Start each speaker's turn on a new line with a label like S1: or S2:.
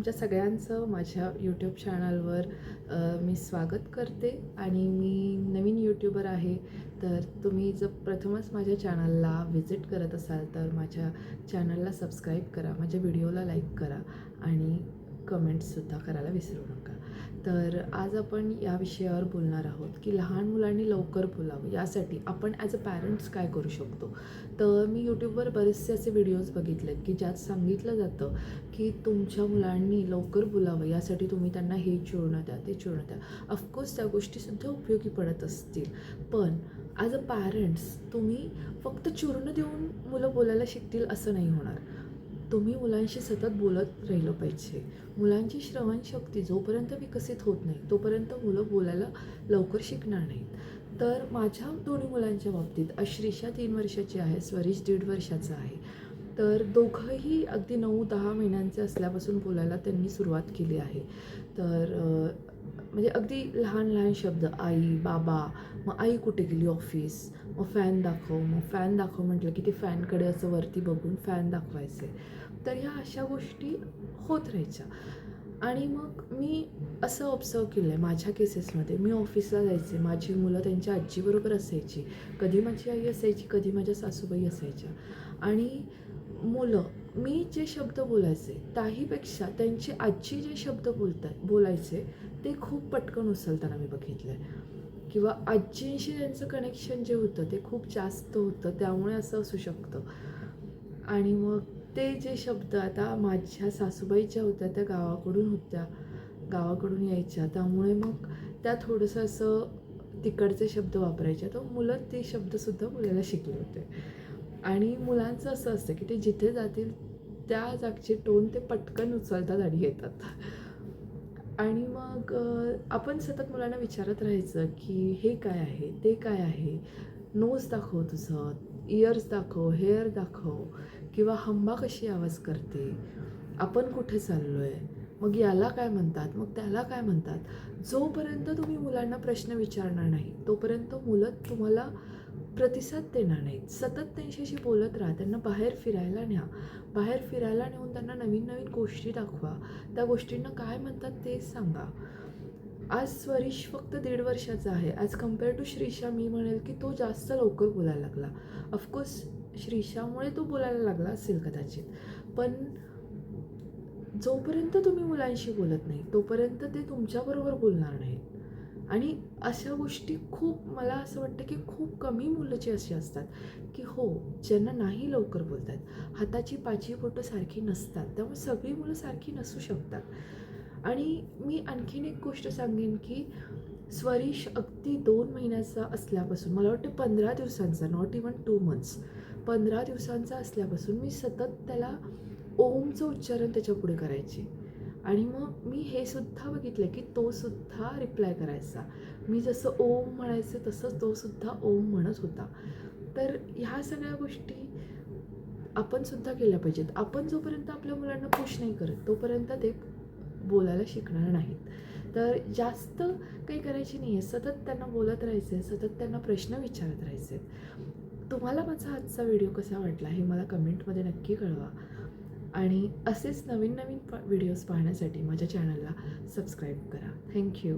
S1: तुमच्या सगळ्यांचं माझ्या यूट्यूब चॅनलवर मी स्वागत करते आणि मी नवीन यूट्यूबर आहे. तर तुम्ही जर प्रथमच माझ्या चॅनलला व्हिजिट करत असाल तर माझ्या चॅनलला सबस्क्राईब करा, माझ्या व्हिडिओला लाईक करा आणि कमेंट्ससुद्धा करायला विसरू नका. तर आज आपण या विषयावर बोलणार आहोत की लहान मुलांनी लवकर बोलावं यासाठी आपण ॲज अ पॅरेंट्स काय करू शकतो. तर मी यूट्यूबवर बरेचसे असे व्हिडिओज बघितलेत की ज्यात सांगितलं जातं की तुमच्या मुलांनी लवकर बोलावं यासाठी तुम्ही त्यांना हे चूर्ण द्या, ते चूर्ण द्या. ऑफकोर्स त्या गोष्टीसुद्धा उपयोगी पडत असतील, पण ॲज अ पॅरेंट्स तुम्ही फक्त चूर्ण देऊन मुलं बोलायला शिकतील असं नाही होणार. तुम्ही मुलांशी सतत बोलत राहिलं पाहिजे. मुलांची श्रवणशक्ती जोपर्यंत विकसित होत नाही तोपर्यंत मुलं बोलायला लवकर शिकणार नाहीत. तर माझ्या दोन्ही मुलांच्या बाबतीत अश्रिषा 3 वर्षाची आहे, स्वरिश 1.5 वर्षाचा आहे. तर दोघंही अगदी 9-10 महिन्यांचे असल्यापासून बोलायला त्यांनी सुरुवात केली आहे. तर म्हणजे अगदी लहान लहान शब्द आई, बाबा, मग आई कुठे गेली ऑफिस, मग फॅन दाखव, मग फॅन दाखव म्हटलं की ते फॅनकडे असं वरती बघून फॅन दाखवायचे. तर ह्या अशा गोष्टी होत राहायच्या. आणि मग मी असं ऑब्झर्व केलं आहे माझ्या केसेसमध्ये. मी ऑफिसला जायचे, माझी मुलं त्यांच्या आजीबरोबर असायची. कधी माझी आई असायची, कधी माझ्या सासूबाई असायच्या. आणि मुलं मी जे शब्द बोलायचे त्याहीपेक्षा त्यांची आजी जे शब्द बोलायचे ते खूप पटकन उचलताना मी बघितलं आहे. किंवा आजींशी त्यांचं कनेक्शन जे होतं ते खूप जास्त होतं, त्यामुळे असं असू शकतं. आणि मग ते जे शब्द आता माझ्या सासूबाई ज्या होत्या त्या गावाकडून यायच्या, त्यामुळे मग त्या थोडंसं असं तिकडचे शब्द वापरायच्या, तर मुलं ते शब्दसुद्धा बोलायला शिकले होते. आणि मुलांचं असं असतं की ते जिथे जातील त्या जागचे टोन ते पटकन उचलतात आणि येतात. आणि मग आपण सतत मुलांना विचारत राहायचं की हे काय आहे, ते काय आहे, नोज दाखव तुझं, इयर्स दाखव, हेअर दाखव, किंवा हंबा कशी आवाज करते, आपण कुठे चाललो आहे, मग याला काय म्हणतात, मग त्याला काय म्हणतात. जोपर्यंत तुम्ही मुलांना प्रश्न विचारणार नाही तोपर्यंत मुलं तुम्हाला प्रतिसाद देणार नाहीत. सतत त्यांच्याशी बोलत राहा, त्यांना बाहेर फिरायला न्या. बाहेर फिरायला नेऊन त्यांना नवीन नवीन गोष्टी दाखवा, त्या गोष्टींना काय म्हणतात ते सांगा. आज स्वरिश फक्त 1.5 वर्षाचा आहे. ॲज कम्पेअर टू श्रीषा मी म्हणेल की तो जास्त लवकर बोलायला लागला. ऑफकोर्स श्रीषामुळे तो बोलायला लागला असेल कदाचित, पण जोपर्यंत तुम्ही मुलांशी बोलत नाही तोपर्यंत ते तुमच्याबरोबर बोलणार नाहीत. आणि अशा गोष्टी खूप, मला असं वाटतं की खूप कमी मुलं जी अशी असतात की हो ज्यांना नाही लवकर बोलतात, हाताची पाची बोटं सारखी नसतात, त्यामुळे सगळी मुलं सारखी नसू शकतात. आणि मी आणखीन एक गोष्ट सांगेन की स्वरिश अगदी 2 महिन्याचा असल्यापासून, मला वाटतं 15 दिवसांचा, नॉट इवन 2 मंथ्स, 15 दिवसांचा असल्यापासून मी सतत त्याला ओमचं उच्चारण त्याच्या पुढे करायची. आणि मग मी हे सुद्धा बघितलं की तो सुद्धा रिप्लाय करायचा. मी जसं ओम म्हणायचे तसंच तो सुद्धा ओम म्हणत होता. तर ह्या सगळ्या गोष्टी आपण सुद्धा केल्या पाहिजेत. आपण जोपर्यंत आपल्या मुलांना पुश नाही करत तोपर्यंत ते बोलायला शिकणार नाहीत. तर जास्त काही करायची नाही आहे, सतत त्यांना बोलत राहायचं आहे, सतत त्यांना प्रश्न विचारत राहायचे. तुम्हाला माझा आजचा व्हिडिओ कसा वाटला हे मला कमेंटमध्ये नक्की कळवा. आणि असेच नवीन नवीन व्हिडिओज पाहण्यासाठी माझ्या चॅनलला सबस्क्राईब करा. थँक्यू.